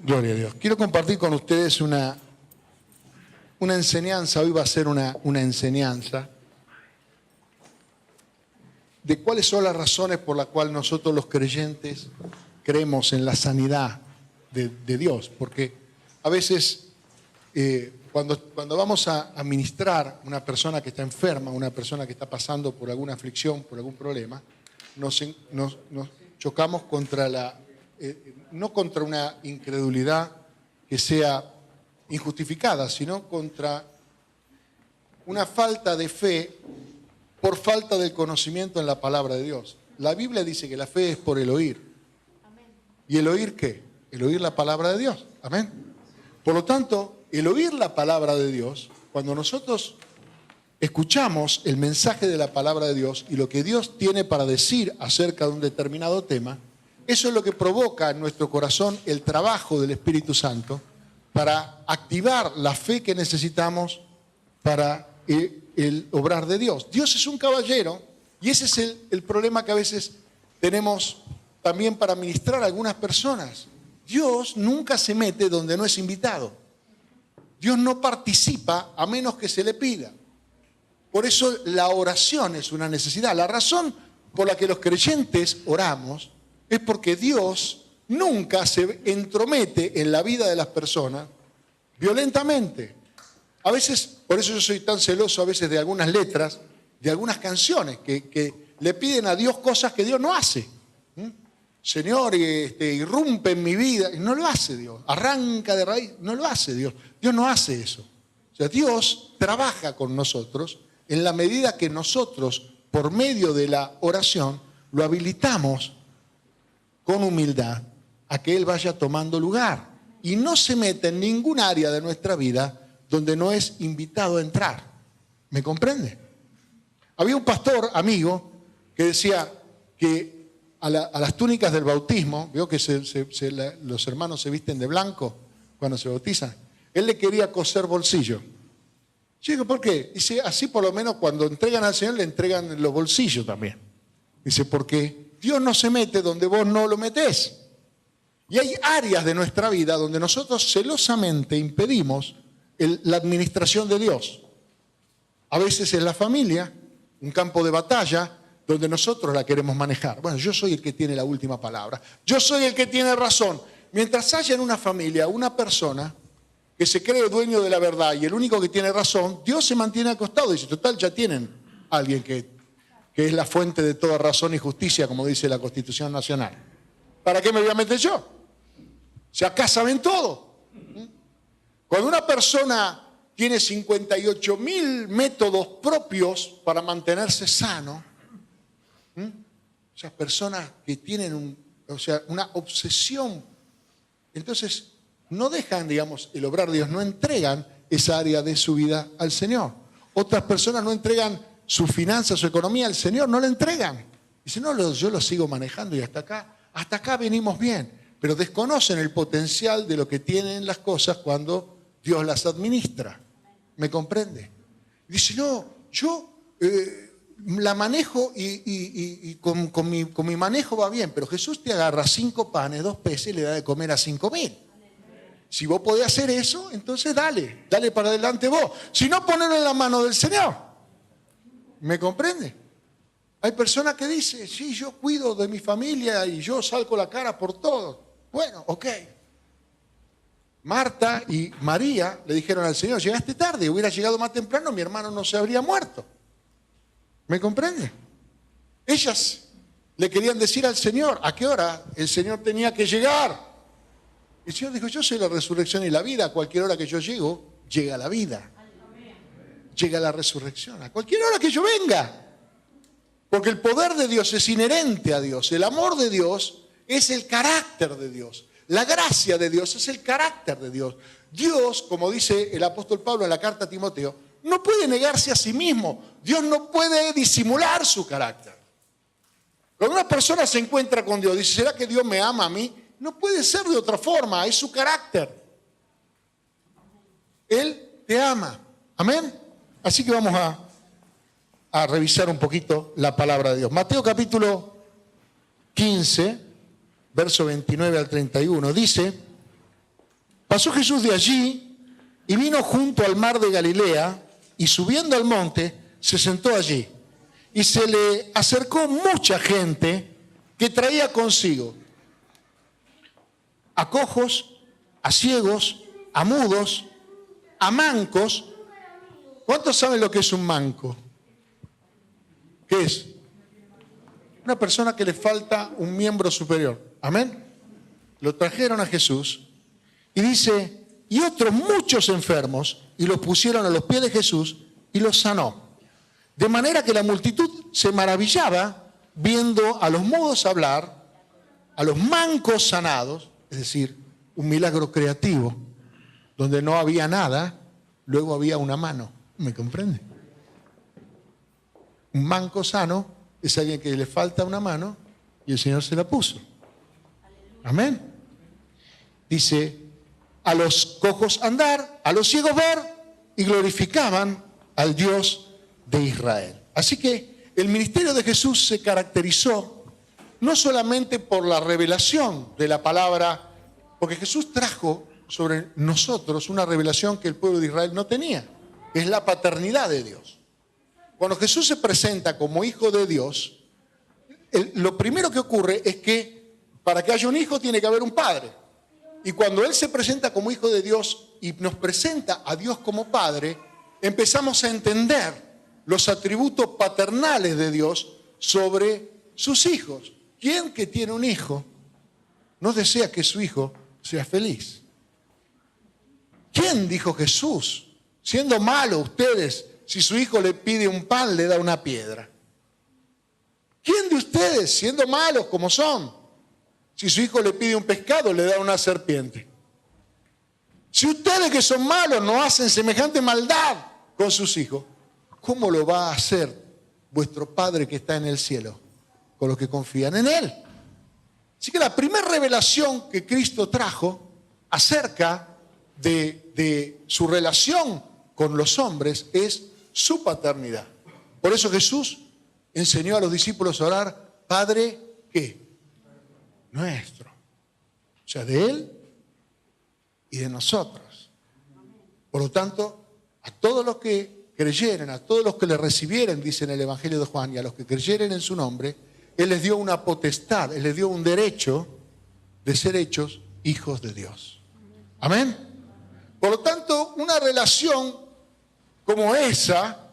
Gloria a Dios. Quiero compartir con ustedes una enseñanza. Hoy va a ser una enseñanza de cuáles son las razones por las cuales nosotros los creyentes creemos en la sanidad de Dios. Porque a veces cuando vamos a ministrar a una persona que está enferma, una persona que está pasando por alguna aflicción, por algún problema, nos chocamos contra no contra una incredulidad que sea injustificada, sino contra una falta de fe por falta del conocimiento en la palabra de Dios. La Biblia dice que la fe es por el oír. Amén. ¿Y el oír qué? El oír la palabra de Dios. Amén. Por lo tanto, el oír la palabra de Dios, cuando nosotros escuchamos el mensaje de la palabra de Dios y lo que Dios tiene para decir acerca de un determinado tema, eso es lo que provoca en nuestro corazón el trabajo del Espíritu Santo para activar la fe que necesitamos para el obrar de Dios. Dios es un caballero y ese es el problema que a veces tenemos también para ministrar a algunas personas. Dios nunca se mete donde no es invitado. Dios no participa a menos que se le pida. Por eso la oración es una necesidad. La razón por la que los creyentes oramos es porque Dios nunca se entromete en la vida de las personas violentamente. A veces, por eso yo soy tan celoso a veces de algunas letras, de algunas canciones que le piden a Dios cosas que Dios no hace. Señor, irrumpe en mi vida. Y no lo hace Dios. Arranca de raíz. No lo hace Dios. Dios no hace eso. O sea, Dios trabaja con nosotros en la medida que nosotros, por medio de la oración, lo habilitamos con humildad a que Él vaya tomando lugar. Y no se mete en ningún área de nuestra vida donde no es invitado a entrar. ¿Me comprende? Había un pastor amigo que decía que a las túnicas del bautismo, veo que los hermanos se visten de blanco cuando se bautizan, él le quería coser bolsillo. Yo digo, ¿por qué? Dice, así por lo menos cuando entregan al Señor le entregan los bolsillos también. Dice, porque Dios no se mete donde vos no lo metés. Y hay áreas de nuestra vida donde nosotros celosamente impedimos la administración de Dios. A veces es la familia, un campo de batalla, donde nosotros la queremos manejar. Bueno, yo soy el que tiene la última palabra. Yo soy el que tiene razón. Mientras haya en una familia una persona que se cree dueño de la verdad y el único que tiene razón, Dios se mantiene al costado. Dice, total, ya tienen a alguien que es la fuente de toda razón y justicia, como dice la Constitución Nacional. ¿Para qué me voy a meter yo? Si acá saben todo. Cuando una persona tiene 58.000 métodos propios para mantenerse sano, esas personas que tienen una obsesión, entonces no dejan, digamos, el obrar de Dios, no entregan esa área de su vida al Señor. Otras personas no entregan su finanza, su economía al Señor, no la entregan. Dicen, no, yo lo sigo manejando y hasta acá venimos bien. Pero desconocen el potencial de lo que tienen las cosas cuando Dios las administra. ¿Me comprende? Dice, no, yo la manejo y con mi manejo va bien, pero Jesús te agarra 5 panes, 2 peces y le da de comer a 5.000. Si vos podés hacer eso, entonces dale para adelante vos. Si no, ponelo en la mano del Señor. ¿Me comprende? Hay personas que dicen, sí, yo cuido de mi familia y yo salgo la cara por todo. Bueno, ok. Marta y María le dijeron al Señor, llegaste tarde, hubiera llegado más temprano, mi hermano no se habría muerto. ¿Me comprende? Ellas le querían decir al Señor a qué hora el Señor tenía que llegar. El Señor dijo, yo soy la resurrección y la vida, a cualquier hora que yo llego, llega la vida. Llega la resurrección, a cualquier hora que yo venga. Porque el poder de Dios es inherente a Dios, el amor de Dios es el carácter de Dios. La gracia de Dios es el carácter de Dios. Dios, como dice el apóstol Pablo en la carta a Timoteo, no puede negarse a sí mismo. Dios no puede disimular su carácter. Cuando una persona se encuentra con Dios, dice, ¿será que Dios me ama a mí? No puede ser de otra forma, es su carácter. Él te ama. Amén. Así que vamos a revisar un poquito la palabra de Dios. Mateo capítulo 15, verso 29 al 31, dice, Pasó Jesús de allí y vino junto al mar de Galilea y subiendo al monte se sentó allí. Y se le acercó mucha gente que traía consigo a cojos, a ciegos, a mudos, a mancos. ¿Cuántos saben lo que es un manco? ¿Qué es? Una persona que le falta un miembro superior. ¿Amén? Lo trajeron a Jesús y dice, y otros muchos enfermos, y los pusieron a los pies de Jesús y los sanó. De manera que la multitud se maravillaba viendo a los mudos hablar, a los mancos sanados, es decir, un milagro creativo, donde no había nada, luego había una mano. ¿Me comprende? Un manco sano es alguien que le falta una mano y el Señor se la puso. Amén. Dice, a los cojos andar, a los ciegos ver, y glorificaban al Dios de Israel. Así que el ministerio de Jesús se caracterizó no solamente por la revelación de la palabra, porque Jesús trajo sobre nosotros una revelación que el pueblo de Israel no tenía, que es la paternidad de Dios. Cuando Jesús se presenta como hijo de Dios, lo primero que ocurre es que para que haya un hijo tiene que haber un padre. Y cuando Él se presenta como hijo de Dios y nos presenta a Dios como padre, empezamos a entender los atributos paternales de Dios sobre sus hijos. ¿Quién que tiene un hijo no desea que su hijo sea feliz? ¿Quién, dijo Jesús, siendo malo ustedes, si su hijo le pide un pan, le da una piedra? ¿Quién de ustedes, siendo malos como son, si su hijo le pide un pescado, le da una serpiente? Si ustedes que son malos no hacen semejante maldad con sus hijos, ¿cómo lo va a hacer vuestro Padre que está en el cielo con los que confían en Él? Así que la primera revelación que Cristo trajo acerca de su relación con los hombres es su paternidad. Por eso Jesús enseñó a los discípulos a orar, Padre, ¿qué? Nuestro. O sea, de Él y de nosotros. Por lo tanto, a todos los que creyeren, a todos los que le recibieren, dice en el Evangelio de Juan, y a los que creyeren en su nombre, Él les dio una potestad, Él les dio un derecho de ser hechos hijos de Dios. Amén. Por lo tanto, una relación como esa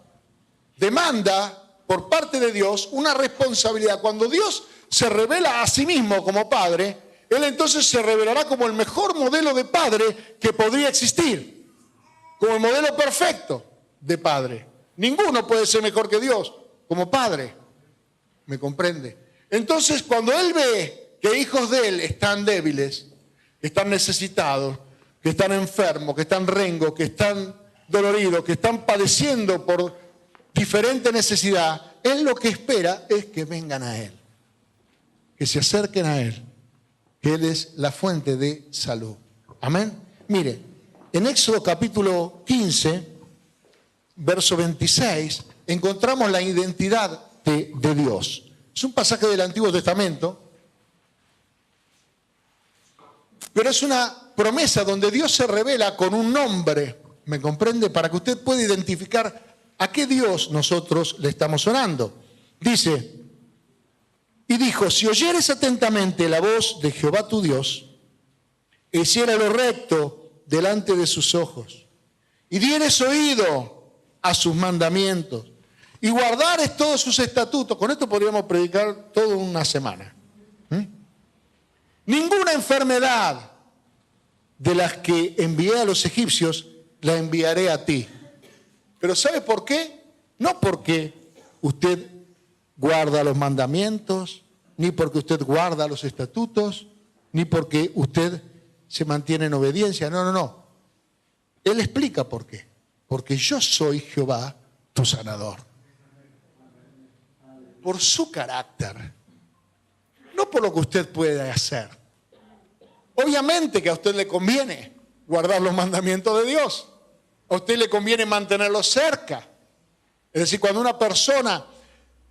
demanda por parte de Dios una responsabilidad. Cuando Dios se revela a sí mismo como Padre, Él entonces se revelará como el mejor modelo de Padre que podría existir, como el modelo perfecto de Padre. Ninguno puede ser mejor que Dios como Padre. ¿Me comprende? Entonces, cuando Él ve que hijos de Él están débiles, que están necesitados, que están enfermos, que están rengos, que están doloridos, que están padeciendo por diferente necesidad, Él lo que espera es que vengan a Él, que se acerquen a Él, que Él es la fuente de salud. Amén. Mire, en Éxodo capítulo 15, verso 26, encontramos la identidad de Dios. Es un pasaje del Antiguo Testamento, pero es una promesa donde Dios se revela con un nombre, ¿me comprende? Para que usted pueda identificar a qué Dios nosotros le estamos orando. Dice, y dijo, si oyeres atentamente la voz de Jehová tu Dios, e hiciera lo recto delante de sus ojos, y dieres oído a sus mandamientos, y guardares todos sus estatutos. Con esto podríamos predicar toda una semana. Ninguna enfermedad de las que envié a los egipcios la enviaré a ti. Pero ¿sabe por qué? No porque usted guarda los mandamientos, ni porque usted guarda los estatutos, ni porque usted se mantiene en obediencia. No, no, no. Él explica por qué. Porque yo soy Jehová, tu sanador. Por su carácter, no por lo que usted puede hacer. Obviamente que a usted le conviene guardar los mandamientos de Dios. A usted le conviene mantenerlos cerca. Es decir, cuando una persona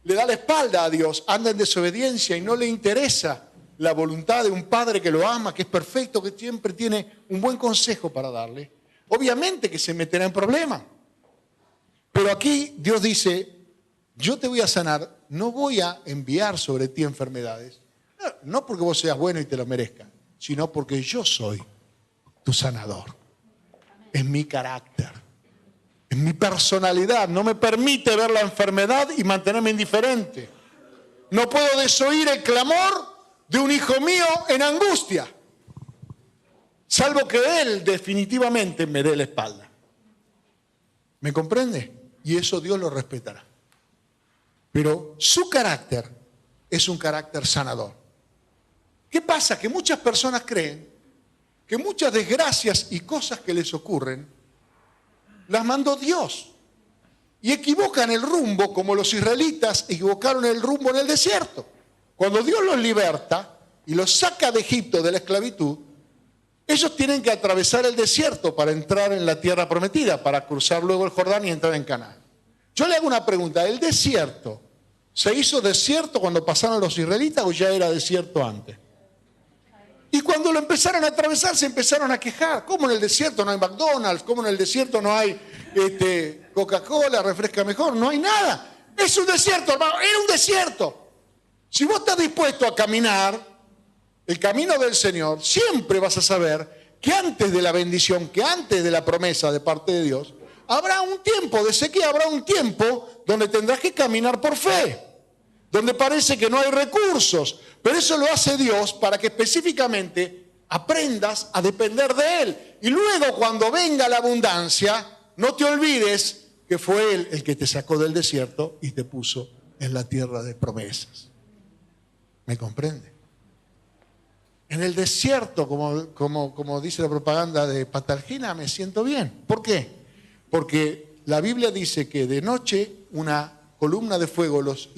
le da la espalda a Dios, anda en desobediencia y no le interesa la voluntad de un padre que lo ama, que es perfecto, que siempre tiene un buen consejo para darle, obviamente que se meterá en problemas. Pero aquí Dios dice, yo te voy a sanar, no voy a enviar sobre ti enfermedades, no porque vos seas bueno y te lo merezcas, sino porque yo soy tu sanador. Es mi carácter, es mi personalidad, no me permite ver la enfermedad y mantenerme indiferente. No puedo desoír el clamor de un hijo mío en angustia, salvo que Él definitivamente me dé la espalda. ¿Me comprende? Y eso Dios lo respetará. Pero su carácter es un carácter sanador. ¿Qué pasa? Que muchas personas creen que muchas desgracias y cosas que les ocurren las mandó Dios. Y equivocan el rumbo como los israelitas equivocaron el rumbo en el desierto. Cuando Dios los liberta y los saca de Egipto, de la esclavitud, ellos tienen que atravesar el desierto para entrar en la tierra prometida, para cruzar luego el Jordán y entrar en Canaán. Yo le hago una pregunta, ¿el desierto se hizo desierto cuando pasaron los israelitas o ya era desierto antes? Y cuando lo empezaron a atravesar se empezaron a quejar. ¿Cómo en el desierto no hay McDonald's? ¿Cómo en el desierto no hay Coca-Cola, refresca mejor? No hay nada. Es un desierto, hermano, era un desierto. Si vos estás dispuesto a caminar el camino del Señor, siempre vas a saber que antes de la bendición, que antes de la promesa de parte de Dios, habrá un tiempo de sequía, habrá un tiempo donde tendrás que caminar por fe, donde parece que no hay recursos, pero eso lo hace Dios para que específicamente aprendas a depender de Él. Y luego cuando venga la abundancia, no te olvides que fue Él el que te sacó del desierto y te puso en la tierra de promesas. ¿Me comprende? En el desierto, como dice la propaganda de Patalgina, me siento bien. ¿Por qué? Porque la Biblia dice que de noche una columna de fuego los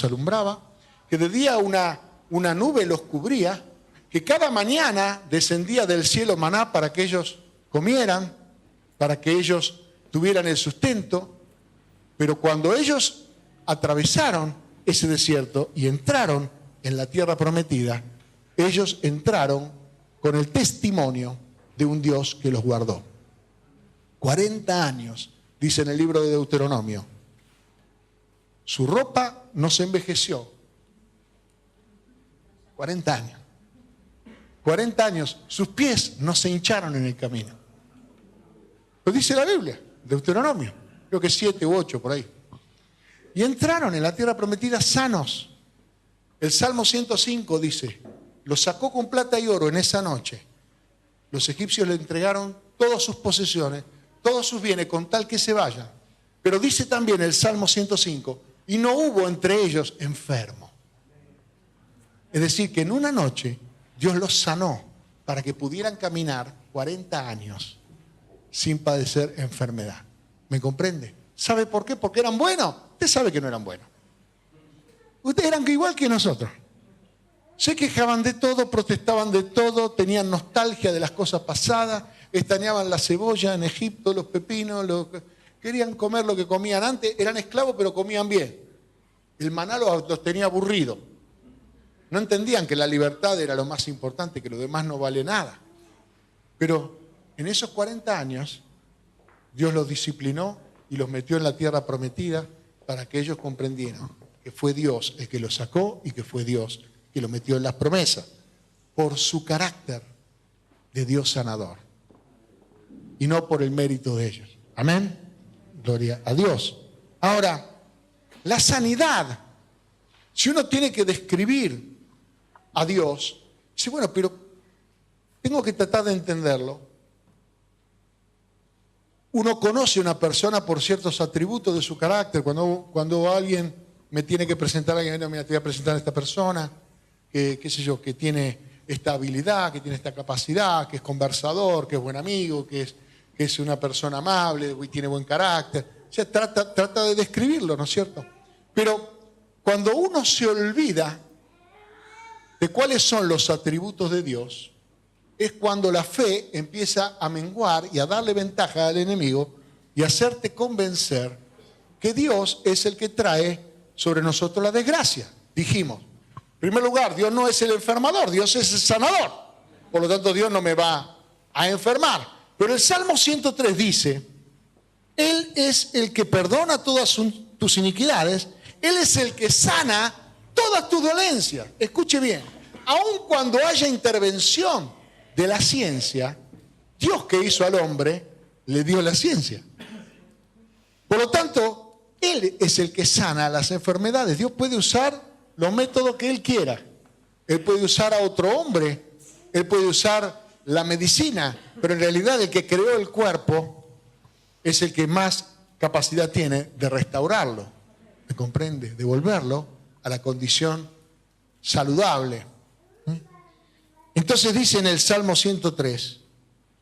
alumbraba, que de día una nube los cubría, que cada mañana descendía del cielo maná para que ellos comieran, para que ellos tuvieran el sustento. Pero cuando ellos atravesaron ese desierto y entraron en la tierra prometida, ellos entraron con el testimonio de un Dios que los guardó. 40 años, dice en el libro de Deuteronomio. Su ropa no se envejeció. 40 años. 40 años, sus pies no se hincharon en el camino. Lo dice la Biblia, Deuteronomio, creo que 7 u 8 por ahí. Y entraron en la tierra prometida sanos. El Salmo 105 dice, los sacó con plata y oro en esa noche. Los egipcios le entregaron todas sus posesiones, todos sus bienes, con tal que se vayan. Pero dice también el Salmo 105, y no hubo entre ellos enfermo. Es decir, que en una noche Dios los sanó para que pudieran caminar 40 años sin padecer enfermedad. ¿Me comprende? ¿Sabe por qué? Porque eran buenos. Usted sabe que no eran buenos. Ustedes eran igual que nosotros. Se quejaban de todo, protestaban de todo, tenían nostalgia de las cosas pasadas, extrañaban la cebolla en Egipto, los pepinos, querían comer lo que comían antes, eran esclavos pero comían bien. El maná los tenía aburridos. No entendían que la libertad era lo más importante, que lo demás no vale nada. Pero en esos 40 años, Dios los disciplinó y los metió en la tierra prometida para que ellos comprendieran que fue Dios el que los sacó y que fue Dios que los metió en las promesas, por su carácter de Dios sanador y no por el mérito de ellos. Amén. Gloria a Dios. Ahora, la sanidad, si uno tiene que describir a Dios, dice, bueno, pero tengo que tratar de entenderlo. Uno conoce a una persona por ciertos atributos de su carácter. Cuando alguien me tiene que presentar a alguien, mira, te voy a presentar a esta persona, qué sé yo, que tiene esta habilidad, que tiene esta capacidad, que es conversador, que es buen amigo, que es una persona amable, que tiene buen carácter. O sea, trata de describirlo, ¿no es cierto? Pero cuando uno se olvida de cuáles son los atributos de Dios, es cuando la fe empieza a menguar y a darle ventaja al enemigo y hacerte convencer que Dios es el que trae sobre nosotros la desgracia. Dijimos, En primer lugar, Dios no es el enfermador, Dios es el sanador. Por lo tanto, Dios no me va a enfermar. Pero el Salmo 103 dice, Él es el que perdona todas tus iniquidades, Él es el que sana todas tus dolencias. Escuche bien, aun cuando haya intervención de la ciencia, Dios que hizo al hombre le dio la ciencia. Por lo tanto, Él es el que sana las enfermedades. Dios puede usar los métodos que Él quiera. Él puede usar a otro hombre, Él puede usar la medicina, pero en realidad el que creó el cuerpo es el que más capacidad tiene de restaurarlo, ¿me comprende? De volverlo a la condición saludable. Entonces dice en el Salmo 103,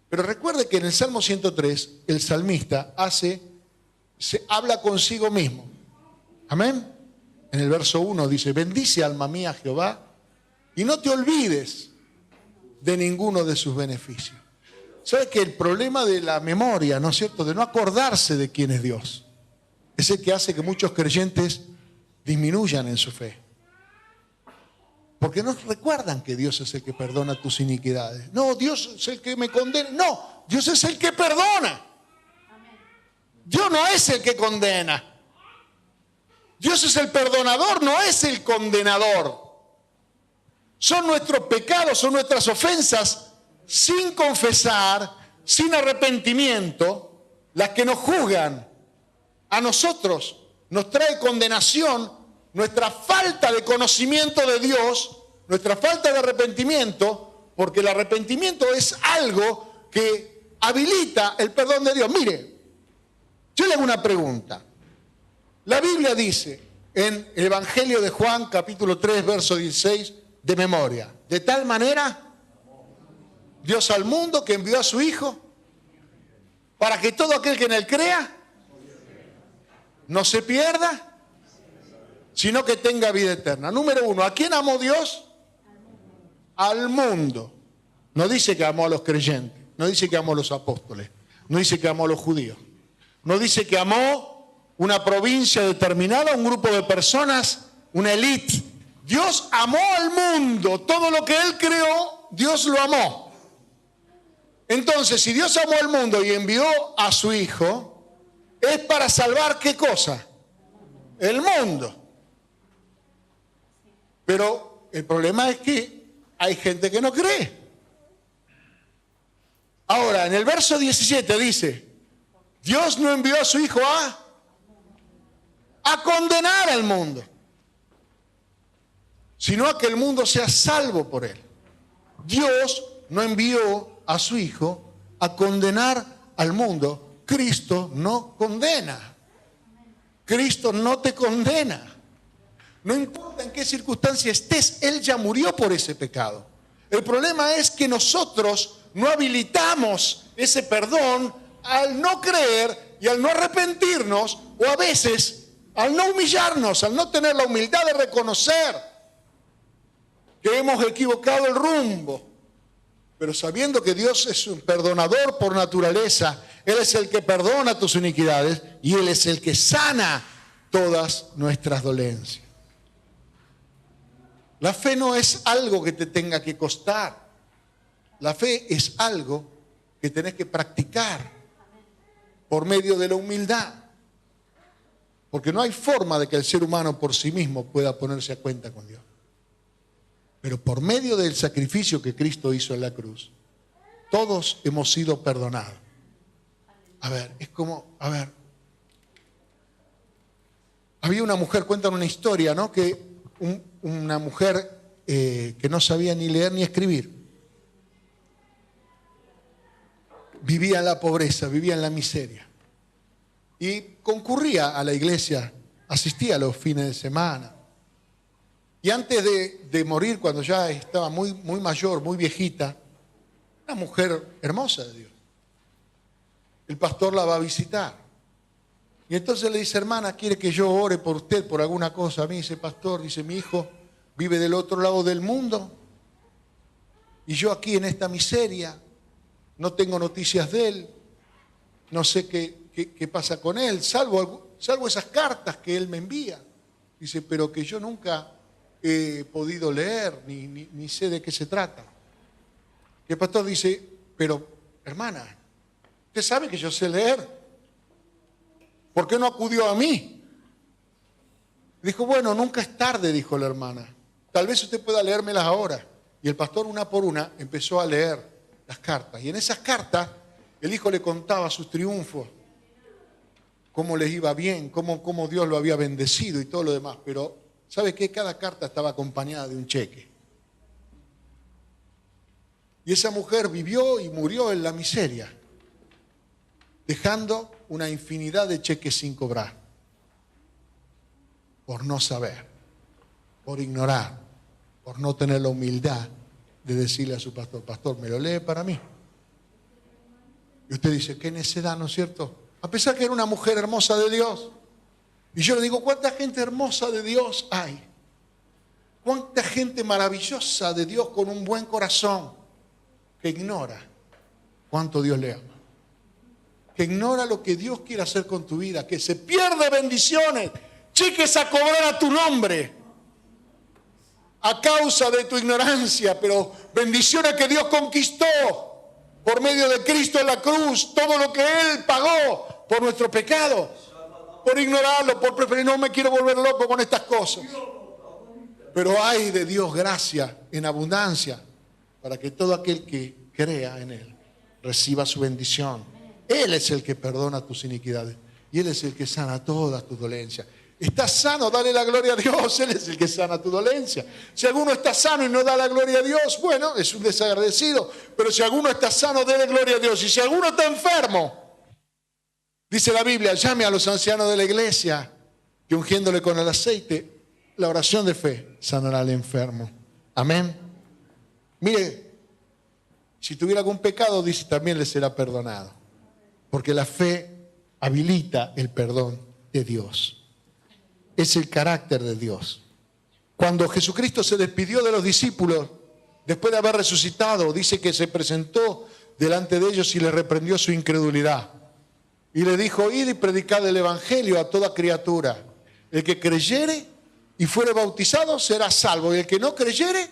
pero recuerde que en el Salmo 103 el salmista habla consigo mismo. Amén. En el verso 1 dice, bendice alma mía a Jehová y no te olvides de ninguno de sus beneficios. ¿Sabe que el problema de la memoria, ¿no es cierto?, de no acordarse de quién es Dios, es el que hace que muchos creyentes disminuyan en su fe? Porque no recuerdan que Dios es el que perdona tus iniquidades. No, Dios es el que me condena. No, Dios es el que perdona. Dios no es el que condena. Dios es el perdonador, no es el condenador. Son nuestros pecados, son nuestras ofensas sin confesar, sin arrepentimiento, las que nos juzgan a nosotros, nos trae condenación, nuestra falta de conocimiento de Dios, nuestra falta de arrepentimiento, porque el arrepentimiento es algo que habilita el perdón de Dios. Mire, yo le hago una pregunta. La Biblia dice en el Evangelio de Juan, capítulo 3, verso 16, de memoria, de tal manera Dios al mundo que envió a su Hijo para que todo aquel que en Él crea no se pierda, sino que tenga vida eterna. Número 1, ¿a quién amó Dios? Al mundo. No dice que amó a los creyentes, no dice que amó a los apóstoles, no dice que amó a los judíos, no dice que amó una provincia determinada, un grupo de personas, una élite. Dios amó al mundo, todo lo que Él creó, Dios lo amó. Entonces, si Dios amó al mundo y envió a su Hijo, es para salvar ¿qué cosa? El mundo. Pero el problema es que hay gente que no cree. Ahora, en el verso 17 dice, Dios no envió a su Hijo a condenar al mundo, sino a que el mundo sea salvo por Él. Dios no envió a su Hijo a condenar al mundo. Cristo no condena. Cristo no te condena. No importa en qué circunstancia estés, Él ya murió por ese pecado. El problema es que nosotros no habilitamos ese perdón al no creer y al no arrepentirnos, o a veces al no humillarnos, al no tener la humildad de reconocer que hemos equivocado el rumbo. Pero sabiendo que Dios es un perdonador por naturaleza, Él es el que perdona tus iniquidades y Él es el que sana todas nuestras dolencias. La fe no es algo que te tenga que costar. La fe es algo que tenés que practicar por medio de la humildad. Porque no hay forma de que el ser humano por sí mismo pueda ponerse a cuenta con Dios. Pero por medio del sacrificio que Cristo hizo en la cruz, todos hemos sido perdonados. Había una mujer, cuentan una historia, ¿no? Que una mujer que no sabía ni leer ni escribir, vivía en la pobreza, vivía en la miseria. Y concurría a la iglesia, asistía a los fines de semana. Y antes de morir, cuando ya estaba muy mayor, muy viejita, una mujer hermosa de Dios, el pastor la va a visitar. Y entonces le dice, hermana, ¿quiere que yo ore por usted, por alguna cosa? A mí dice, pastor, dice, mi hijo vive del otro lado del mundo y yo aquí en esta miseria, no tengo noticias de él, no sé qué pasa con él, salvo esas cartas que él me envía. Dice, pero que yo nunca he podido leer, ni sé de qué se trata. Y el pastor dice, pero hermana, usted sabe que yo sé leer. ¿Por qué no acudió a mí? Dijo, bueno, nunca es tarde, dijo la hermana. Tal vez usted pueda leérmelas ahora. Y el pastor, una por una, empezó a leer las cartas. Y en esas cartas, el hijo le contaba sus triunfos, cómo les iba bien, cómo Dios lo había bendecido y todo lo demás. Pero, ¿sabe qué? Cada carta estaba acompañada de un cheque. Y esa mujer vivió y murió en la miseria, dejando una infinidad de cheques sin cobrar, por no saber, por ignorar, por no tener la humildad de decirle a su pastor, pastor, ¿me lo lee para mí? Y usted dice, qué necedad, ¿no es cierto? A pesar que era una mujer hermosa de Dios. Y yo le digo, ¿cuánta gente hermosa de Dios hay? ¿Cuánta gente maravillosa de Dios con un buen corazón que ignora cuánto Dios le ama? Que ignora lo que Dios quiere hacer con tu vida, que se pierde bendiciones, cheques a cobrar a tu nombre, a causa de tu ignorancia, pero bendiciones que Dios conquistó por medio de Cristo en la cruz, todo lo que Él pagó por nuestro pecado, por ignorarlo, por preferir, no me quiero volver loco con estas cosas. Pero hay de Dios gracia en abundancia para que todo aquel que crea en Él reciba su bendición. Él es el que perdona tus iniquidades y Él es el que sana todas tus dolencias. ¿Estás sano? Dale la gloria a Dios. Él es el que sana tu dolencia. Si alguno está sano y no da la gloria a Dios, bueno, es un desagradecido. Pero si alguno está sano, dale gloria a Dios. Y si alguno está enfermo, dice la Biblia, llame a los ancianos de la iglesia que ungiéndole con el aceite, la oración de fe sanará al enfermo. Amén. Mire, si tuviera algún pecado, dice, también le será perdonado. Porque la fe habilita el perdón de Dios. Es el carácter de Dios. Cuando Jesucristo se despidió de los discípulos, después de haber resucitado, dice que se presentó delante de ellos y les reprendió su incredulidad. Y le dijo, id y predicad el evangelio a toda criatura. El que creyere y fuere bautizado será salvo. Y el que no creyere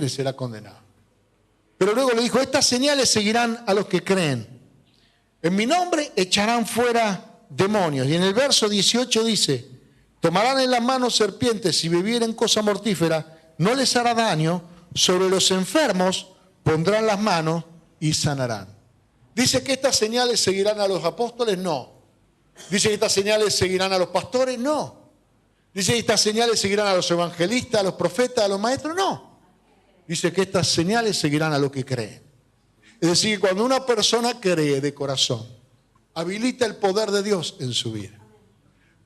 será condenado. Pero luego le dijo, estas señales seguirán a los que creen. En mi nombre echarán fuera demonios. Y en el verso 18 dice, tomarán en las manos serpientes, si bebieren cosa mortífera, no les hará daño, sobre los enfermos pondrán las manos y sanarán. ¿Dice que estas señales seguirán a los apóstoles? No. ¿Dice que estas señales seguirán a los pastores? No. ¿Dice que estas señales seguirán a los evangelistas, a los profetas, a los maestros? No. Dice que estas señales seguirán a los que creen. Es decir, cuando una persona cree de corazón, habilita el poder de Dios en su vida.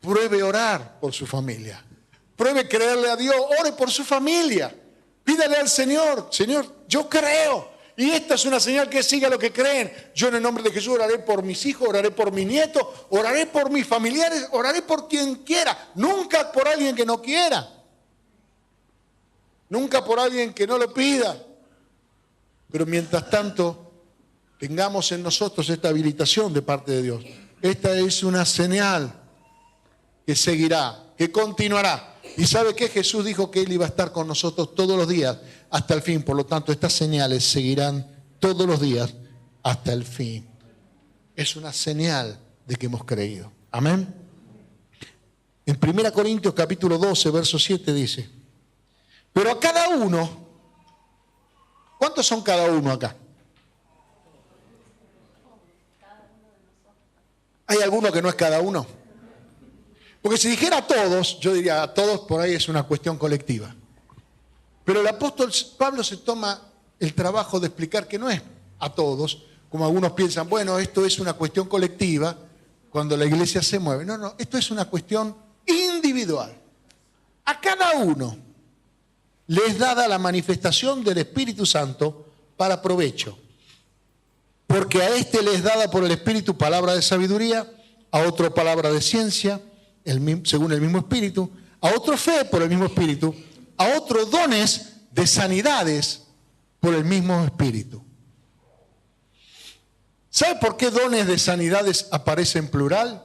Pruebe orar por su familia. Pruebe creerle a Dios. Ore por su familia. Pídale al Señor, Señor, yo creo. Y esta es una señal que siga lo que creen. Yo en el nombre de Jesús oraré por mis hijos, oraré por mis nietos, oraré por mis familiares, oraré por quien quiera. Nunca por alguien que no quiera. Nunca por alguien que no lo pida. Pero mientras tanto, tengamos en nosotros esta habilitación de parte de Dios. Esta es una señal que seguirá, que continuará. Y ¿sabe qué? Jesús dijo que Él iba a estar con nosotros todos los días hasta el fin. Por lo tanto, estas señales seguirán todos los días hasta el fin. Es una señal de que hemos creído. Amén. En 1 Corintios capítulo 12, verso 7 dice, pero a cada uno, ¿cuántos son cada uno acá? ¿Hay alguno que no es cada uno? Porque si dijera a todos, yo diría a todos, por ahí es una cuestión colectiva. Pero el apóstol Pablo se toma el trabajo de explicar que no es a todos, como algunos piensan, bueno, esto es una cuestión colectiva, cuando la iglesia se mueve. No, no, esto es una cuestión individual. A cada uno le es dada la manifestación del Espíritu Santo para provecho. Porque a este le es dada por el Espíritu palabra de sabiduría, a otro palabra de ciencia, según el mismo Espíritu, a otro fe por el mismo Espíritu, a otro dones de sanidades por el mismo Espíritu. ¿Sabe por qué dones de sanidades aparece en plural?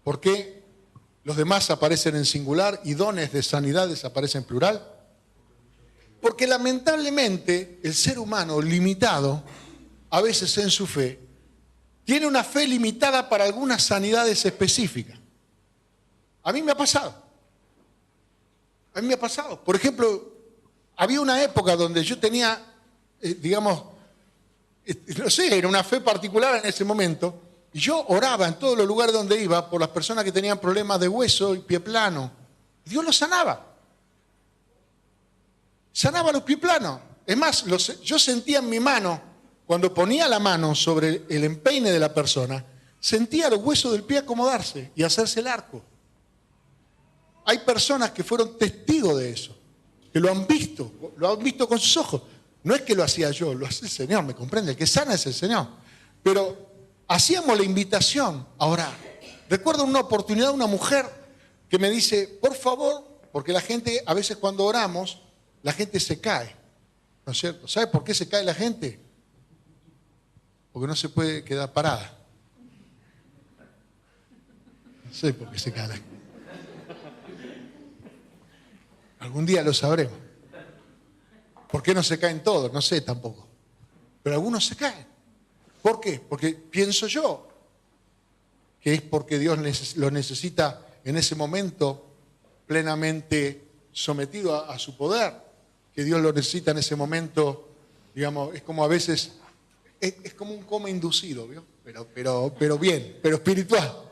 Porque los demás aparecen en singular y dones de sanidades aparecen en plural? Porque lamentablemente el ser humano limitado, a veces en su fe, tiene una fe limitada para algunas sanidades específicas. A mí me ha pasado. A mí me ha pasado. Por ejemplo, había una época donde yo tenía, no sé, era una fe particular en ese momento, y yo oraba en todos los lugares donde iba por las personas que tenían problemas de hueso y pie plano. Y Dios los sanaba. Sanaba los pies planos. Es más, yo sentía en mi mano, cuando ponía la mano sobre el empeine de la persona, sentía los huesos del pie acomodarse y hacerse el arco. Hay personas que fueron testigos de eso, que lo han visto con sus ojos. No es que lo hacía yo, lo hace el Señor, ¿me comprende? El que sana es el Señor. Pero hacíamos la invitación a orar. Recuerdo una oportunidad, una mujer que me dice, por favor, porque la gente, a veces cuando oramos, la gente se cae, ¿no es cierto? ¿Sabe por qué se cae la gente? Porque no se puede quedar parada. No sé por qué se cae la gente. Algún día lo sabremos. ¿Por qué no se caen todos? No sé tampoco. Pero algunos se caen. ¿Por qué? Porque pienso yo que es porque Dios lo necesita en ese momento plenamente sometido a su poder. Que Dios lo necesita en ese momento, digamos, es como a veces, es como un coma inducido, ¿vio? Pero bien, pero espiritual.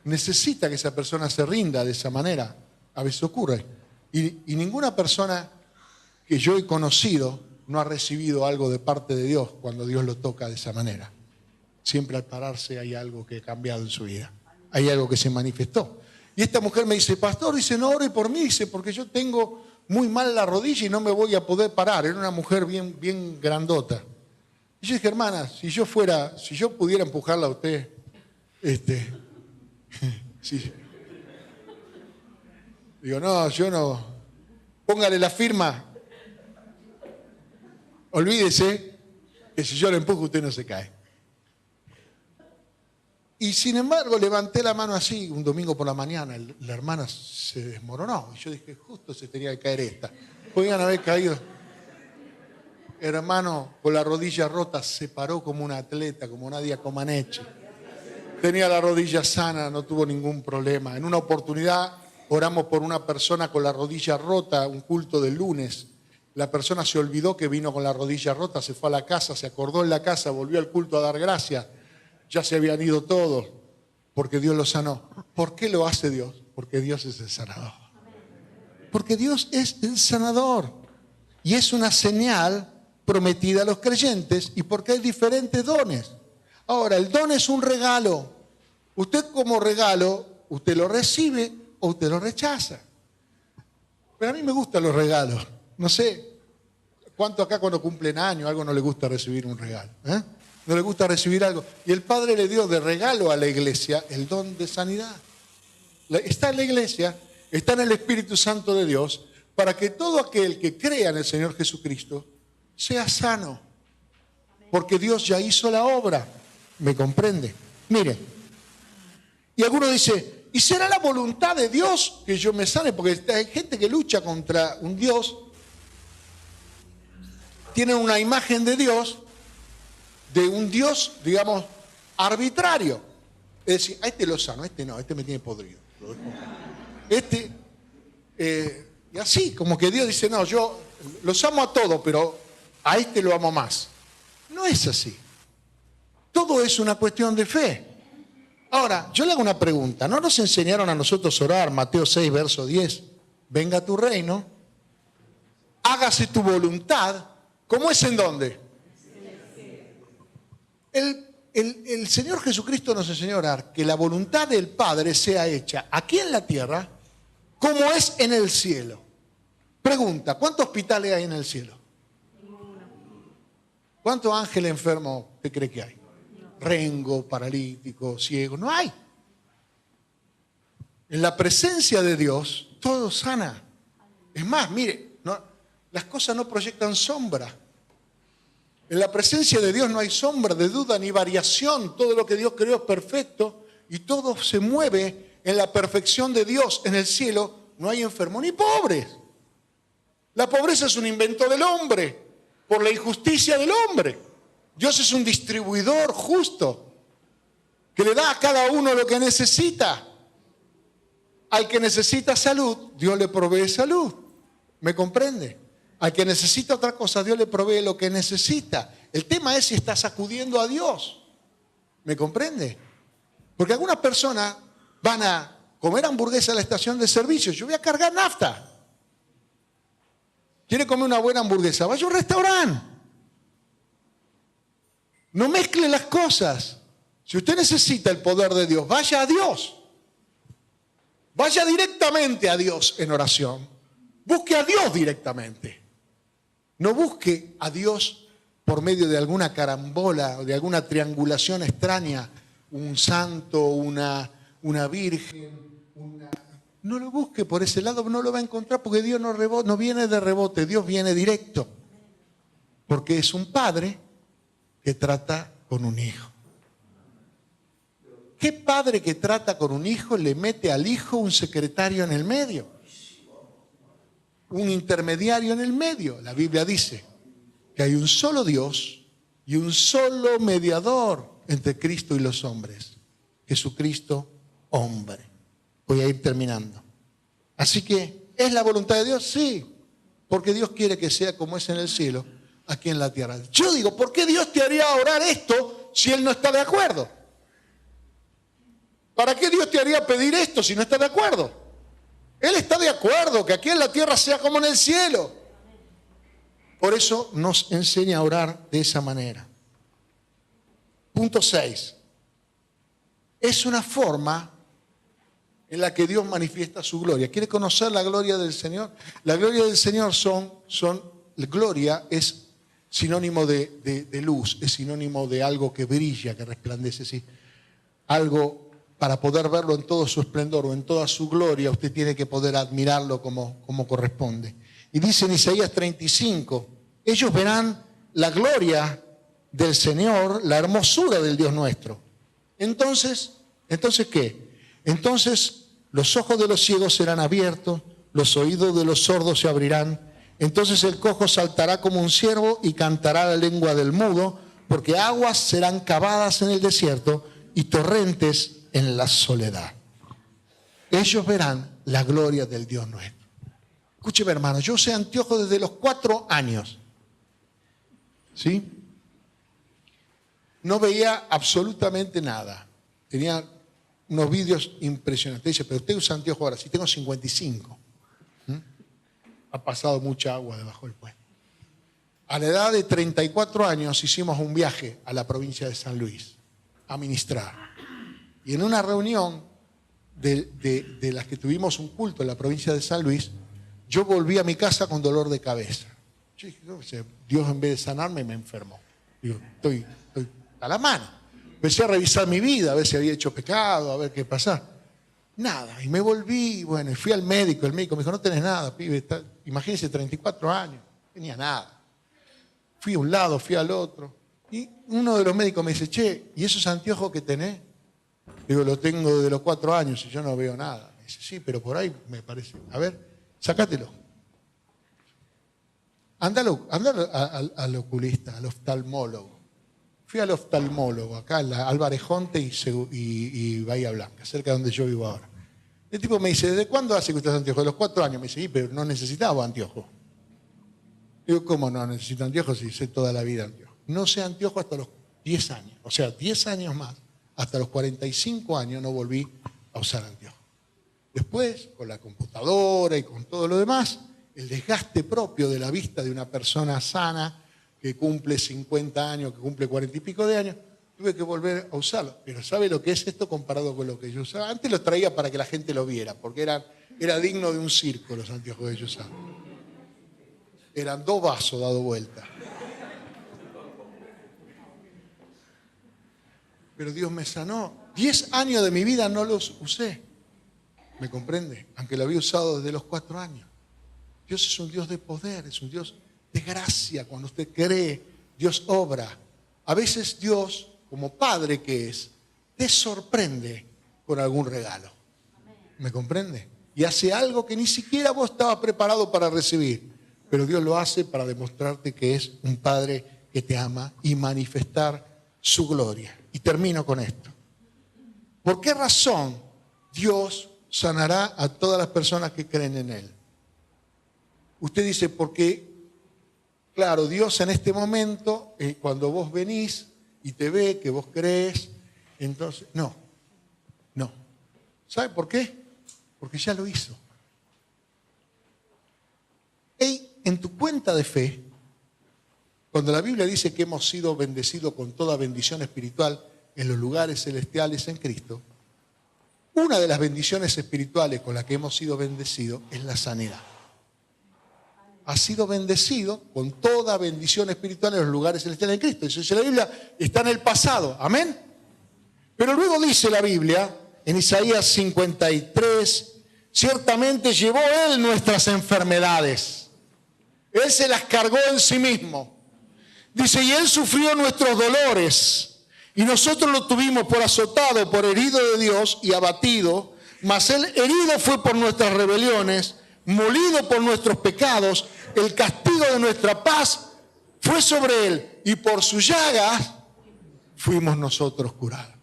Necesita que esa persona se rinda de esa manera. A veces ocurre. Y ninguna persona que yo he conocido no ha recibido algo de parte de Dios cuando Dios lo toca de esa manera. Siempre al pararse hay algo que ha cambiado en su vida. Hay algo que se manifestó. Y esta mujer me dice, pastor, dice, no ore por mí, dice, porque yo tengo muy mal la rodilla y no me voy a poder parar. Era una mujer bien grandota. Y yo dije, hermana, si yo pudiera empujarla a usted, sí. Digo, no, yo no. Póngale la firma. Olvídese que si yo le empujo usted no se cae. Y sin embargo levanté la mano así un domingo por la mañana, la hermana se desmoronó. Y yo dije, justo se tenía que caer esta. Podían haber caído. Hermano, con la rodilla rota, se paró como un atleta, como Nadia Comaneci. Tenía la rodilla sana, no tuvo ningún problema. En una oportunidad oramos por una persona con la rodilla rota, un culto del lunes. La persona se olvidó que vino con la rodilla rota, se fue a la casa, se acordó en la casa, volvió al culto a dar gracias. Ya se habían ido todos, porque Dios lo sanó. ¿Por qué lo hace Dios? Porque Dios es el sanador. Porque Dios es el sanador. Y es una señal prometida a los creyentes y porque hay diferentes dones. Ahora, el don es un regalo. Usted como regalo, usted lo recibe o usted lo rechaza. Pero a mí me gustan los regalos. No sé, ¿cuánto acá cuando cumplen años algo no le gusta recibir un regalo? No le gusta recibir algo. Y el Padre le dio de regalo a la iglesia el don de sanidad. Está en la iglesia, está en el Espíritu Santo de Dios, para que todo aquel que crea en el Señor Jesucristo sea sano. Porque Dios ya hizo la obra. ¿Me comprende? Mire. Y alguno dice, ¿y será la voluntad de Dios que yo me sane? Porque hay gente que lucha contra un Dios. Tienen una imagen de Dios, de un Dios, digamos, arbitrario. Es decir, a este lo sano, a este no, a este me tiene podrido. Y así, como que Dios dice, no, yo los amo a todos, pero a este lo amo más. No es así. Todo es una cuestión de fe. Ahora, yo le hago una pregunta. ¿No nos enseñaron a nosotros a orar? Mateo 6, verso 10. Venga tu reino, hágase tu voluntad. ¿Cómo es en dónde? El Señor Jesucristo nos enseñó a orar que la voluntad del Padre sea hecha aquí en la tierra como es en el cielo. Pregunta, ¿cuántos hospitales hay en el cielo? ¿Cuántos ángeles enfermos usted cree que hay? Rengo, paralítico, ciego, no hay. En la presencia de Dios todo sana. Es más, mire, las cosas no proyectan sombra. En la presencia de Dios no hay sombra de duda ni variación. Todo lo que Dios creó es perfecto y todo se mueve en la perfección de Dios en el cielo, no hay enfermos ni pobres. La pobreza es un invento del hombre, por la injusticia del hombre. Dios es un distribuidor justo, que le da a cada uno lo que necesita. Al que necesita salud, Dios le provee salud. ¿Me comprende? Al que necesita otra cosa, Dios le provee lo que necesita. El tema es si estás acudiendo a Dios. ¿Me comprende? Porque algunas personas van a comer hamburguesa a la estación de servicio. Yo voy a cargar nafta. ¿Quiere comer una buena hamburguesa? Vaya a un restaurante. No mezcle las cosas. Si usted necesita el poder de Dios, vaya a Dios. Vaya directamente a Dios en oración. Busque a Dios directamente. No busque a Dios por medio de alguna carambola o de alguna triangulación extraña. Un santo, una virgen. No lo busque por ese lado, no lo va a encontrar porque Dios no viene de rebote, Dios viene directo. Porque es un padre que trata con un hijo. ¿Qué padre que trata con un hijo le mete al hijo un secretario en el medio? Un intermediario en el medio. La Biblia dice que hay un solo Dios y un solo mediador entre Cristo y los hombres. Jesucristo, hombre. Voy a ir terminando. Así que, ¿es la voluntad de Dios? Sí. Porque Dios quiere que sea como es en el cielo, aquí en la tierra. Yo digo, ¿por qué Dios te haría orar esto si Él no está de acuerdo? ¿Para qué Dios te haría pedir esto si no está de acuerdo? Él está de acuerdo que aquí en la tierra sea como en el cielo. Por eso nos enseña a orar de esa manera. Punto 6. Es una forma en la que Dios manifiesta su gloria. ¿Quiere conocer la gloria del Señor? La gloria del Señor gloria es sinónimo de luz, es sinónimo de algo que brilla, que resplandece, ¿sí? Algo para poder verlo en todo su esplendor o en toda su gloria, usted tiene que poder admirarlo como corresponde. Y dice en Isaías 35, ellos verán la gloria del Señor, la hermosura del Dios nuestro. Entonces, ¿qué? Entonces los ojos de los ciegos serán abiertos, los oídos de los sordos se abrirán. Entonces el cojo saltará como un ciervo y cantará la lengua del mudo, porque aguas serán cavadas en el desierto y torrentes en la soledad. Ellos verán la gloria del Dios nuestro. Escúcheme, hermano, yo usé anteojos desde los 4 años. ¿Sí? No veía absolutamente nada. Tenía unos vídeos impresionantes. Dice, pero usted usa anteojos ahora. Sí, tengo 55. Ha pasado mucha agua debajo del puente. A la edad de 34 años hicimos un viaje a la provincia de San Luis a ministrar. Y en una reunión de las que tuvimos un culto en la provincia de San Luis, yo volví a mi casa con dolor de cabeza. Yo dije, Dios en vez de sanarme me enfermó. Digo, estoy a la mano. Empecé a revisar mi vida, a ver si había hecho pecado, a ver qué pasaba. Nada. Y me volví, bueno, y fui al médico. El médico me dijo, no tenés nada, pibe. Imagínese, 34 años. No tenía nada. Fui a un lado, fui al otro. Y uno de los médicos me dice, che, ¿y esos anteojos que tenés? Digo, lo tengo desde los 4 años y yo no veo nada. Me dice, sí, pero por ahí me parece. A ver, sácatelo. Anda al oculista, al oftalmólogo. Fui al oftalmólogo, acá en la Álvarez Jonte y Bahía Blanca, cerca de donde yo vivo ahora. El tipo me dice, ¿desde cuándo hace que usted hace anteojos? De los 4 años. Me dice, sí, pero no necesitaba anteojos. Digo, ¿cómo no necesito anteojos si sé toda la vida anteojos? No sé anteojos hasta los 10 años. O sea, 10 años más. Hasta los 45 años no volví a usar anteojos. Después, con la computadora y con todo lo demás, el desgaste propio de la vista de una persona sana que cumple 50 años, que cumple 40 y pico de años, tuve que volver a usarlo. Pero ¿sabe lo que es esto comparado con lo que yo usaba? Antes los traía para que la gente lo viera, porque era digno de un circo los anteojos que yo usaba. Eran 2 vasos dados vuelta. Pero Dios me sanó. 10 años de mi vida no los usé. ¿Me comprende? Aunque lo había usado desde los 4 años. Dios es un Dios de poder, es un Dios de gracia. Cuando usted cree, Dios obra. A veces Dios, como Padre que es, te sorprende con algún regalo. ¿Me comprende? Y hace algo que ni siquiera vos estabas preparado para recibir. Pero Dios lo hace para demostrarte que es un Padre que te ama y manifestar su gloria. Y termino con esto. ¿Por qué razón Dios sanará a todas las personas que creen en Él? Usted dice, porque, claro, Dios en este momento, cuando vos venís y te ve que vos crees, entonces, no. ¿Sabe por qué? Porque ya lo hizo. En tu cuenta de fe, cuando la Biblia dice que hemos sido bendecidos con toda bendición espiritual en los lugares celestiales en Cristo, una de las bendiciones espirituales con las que hemos sido bendecidos es la sanidad. Ha sido bendecido con toda bendición espiritual en los lugares celestiales en Cristo. Eso dice la Biblia, está en el pasado. Amén. Pero luego dice la Biblia, en Isaías 53, ciertamente llevó Él nuestras enfermedades. Él se las cargó en sí mismo. Dice, y Él sufrió nuestros dolores, y nosotros lo tuvimos por azotado, por herido de Dios y abatido, mas Él herido fue por nuestras rebeliones, molido por nuestros pecados, el castigo de nuestra paz fue sobre Él, y por sus llagas fuimos nosotros curados.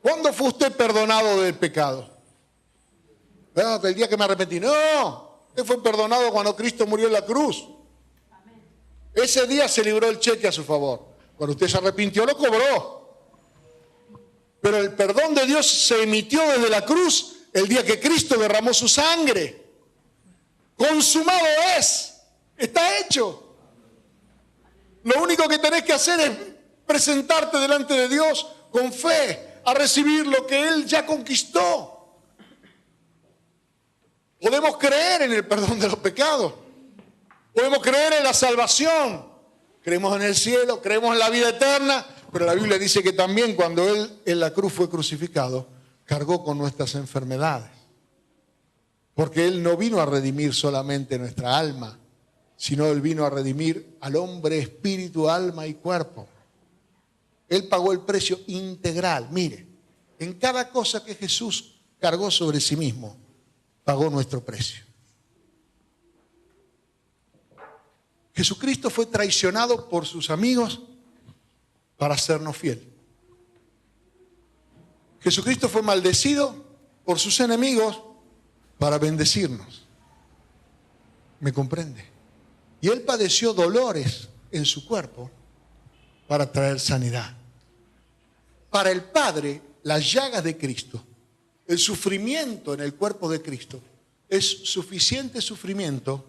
¿Cuándo fue usted perdonado del pecado? El día que me arrepentí. No. Usted fue perdonado cuando Cristo murió en la cruz. Ese día se libró el cheque a su favor. Cuando usted se arrepintió, lo cobró. Pero el perdón de Dios se emitió desde la cruz el día que Cristo derramó su sangre. Consumado es. Está hecho. Lo único que tenés que hacer es presentarte delante de Dios con fe a recibir lo que Él ya conquistó. Podemos creer en el perdón de los pecados. Podemos creer en la salvación. Creemos en el cielo, creemos en la vida eterna. Pero la Biblia dice que también cuando Él en la cruz fue crucificado, cargó con nuestras enfermedades. Porque Él no vino a redimir solamente nuestra alma, sino Él vino a redimir al hombre, espíritu, alma y cuerpo. Él pagó el precio integral. Mire, en cada cosa que Jesús cargó sobre sí mismo, pagó nuestro precio. Jesucristo fue traicionado por sus amigos para hacernos fiel. Jesucristo fue maldecido por sus enemigos para bendecirnos. ¿Me comprende? Y Él padeció dolores en su cuerpo para traer sanidad. Para el Padre, las llagas de Cristo, el sufrimiento en el cuerpo de Cristo, es suficiente sufrimiento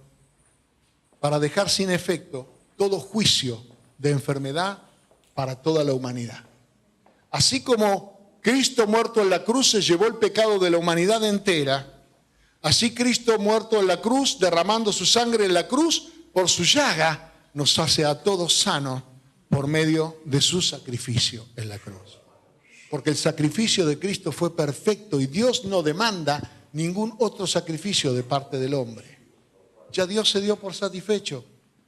para dejar sin efecto todo juicio de enfermedad para toda la humanidad. Así como Cristo muerto en la cruz se llevó el pecado de la humanidad entera, así Cristo muerto en la cruz, derramando su sangre en la cruz, por su llaga nos hace a todos sanos por medio de su sacrificio en la cruz. Porque el sacrificio de Cristo fue perfecto y Dios no demanda ningún otro sacrificio de parte del hombre. Ya Dios se dio por satisfecho.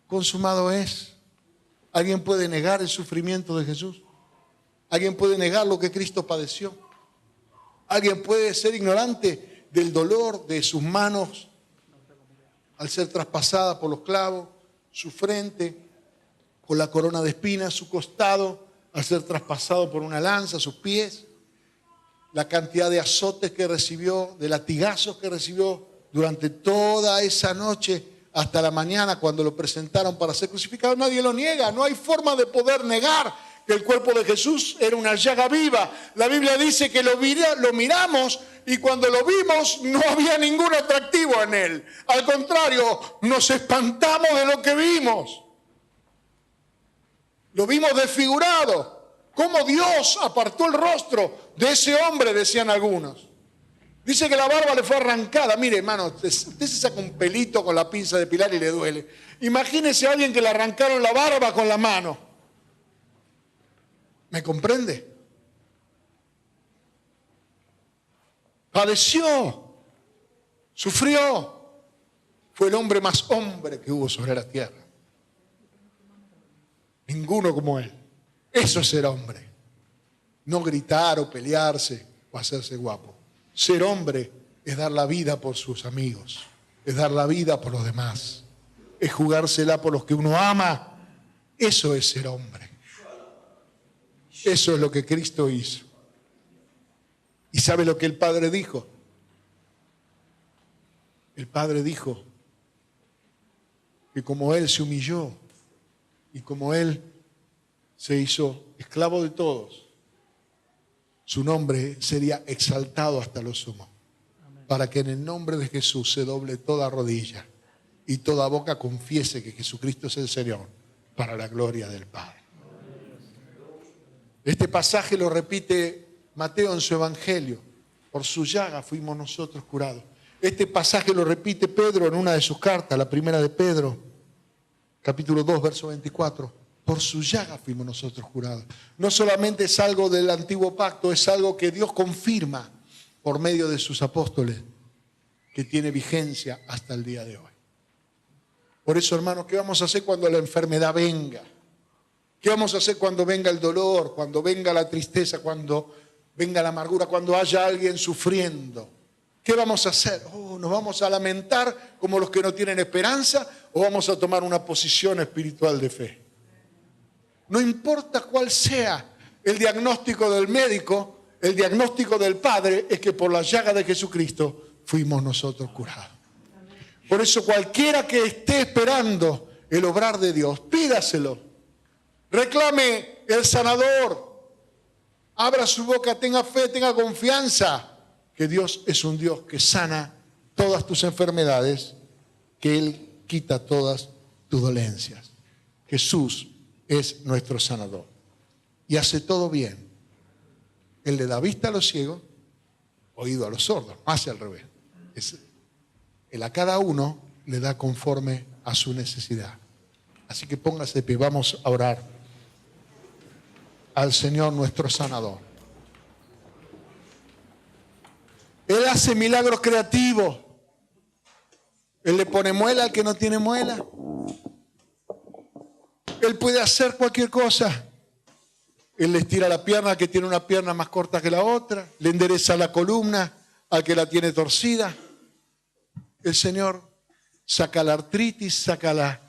Consumado es. ¿Alguien puede negar el sufrimiento de Jesús? ¿Alguien puede negar lo que Cristo padeció? ¿Alguien puede ser ignorante del dolor de sus manos al ser traspasada por los clavos, su frente con la corona de espinas, su costado al ser traspasado por una lanza, sus pies, la cantidad de azotes que recibió, de latigazos que recibió durante toda esa noche hasta la mañana cuando lo presentaron para ser crucificado? Nadie lo niega, no hay forma de poder negar que el cuerpo de Jesús era una llaga viva. La Biblia dice que lo miramos y cuando lo vimos no había ningún atractivo en él. Al contrario, nos espantamos de lo que vimos. Lo vimos desfigurado. Cómo Dios apartó el rostro de ese hombre, decían algunos. Dice que la barba le fue arrancada. Mire, hermano, usted se saca un pelito con la pinza de pilar y le duele. Imagínese a alguien que le arrancaron la barba con la mano. ¿Me comprende? Padeció, sufrió. Fue el hombre más hombre que hubo sobre la tierra. Ninguno como él. Eso es ser hombre. No gritar o pelearse o hacerse guapo, Ser hombre es dar la vida por sus amigos, es dar la vida por los demás, es jugársela por los que uno ama. Eso es ser hombre. Eso es lo que Cristo hizo. ¿Y sabe lo que el Padre dijo? El Padre dijo que como Él se humilló y como Él se hizo esclavo de todos, su nombre sería exaltado hasta lo sumo, para que en el nombre de Jesús se doble toda rodilla y toda boca confiese que Jesucristo es el Señor, para la gloria del Padre. Este pasaje lo repite Mateo en su Evangelio. Por su llaga fuimos nosotros curados. Este pasaje lo repite Pedro en una de sus cartas, la primera de Pedro, capítulo 2, verso 24. Por su llaga fuimos nosotros curados. No solamente es algo del antiguo pacto, es algo que Dios confirma por medio de sus apóstoles, que tiene vigencia hasta el día de hoy. Por eso, hermanos, ¿qué vamos a hacer cuando la enfermedad venga? ¿Qué vamos a hacer cuando venga el dolor, cuando venga la tristeza, cuando venga la amargura, cuando haya alguien sufriendo? ¿Qué vamos a hacer? ¿Nos vamos a lamentar como los que no tienen esperanza o vamos a tomar una posición espiritual de fe? No importa cuál sea el diagnóstico del médico, el diagnóstico del Padre es que por la llaga de Jesucristo fuimos nosotros curados. Por eso cualquiera que esté esperando el obrar de Dios, pídaselo. Reclame el sanador. Abra su boca, tenga fe, tenga confianza que Dios es un Dios que sana todas tus enfermedades, que Él quita todas tus dolencias. Jesús es nuestro sanador y hace todo bien. Él le da vista a los ciegos, oído a los sordos, no hace al revés. Él a cada uno le da conforme a su necesidad. Así que póngase de pie, vamos a orar al Señor nuestro sanador. Él hace milagros creativos. Él le pone muela al que no tiene muela. Él puede hacer cualquier cosa. Él le estira la pierna al que tiene una pierna más corta que la otra. Le endereza la columna al que la tiene torcida. El Señor saca la artritis, saca la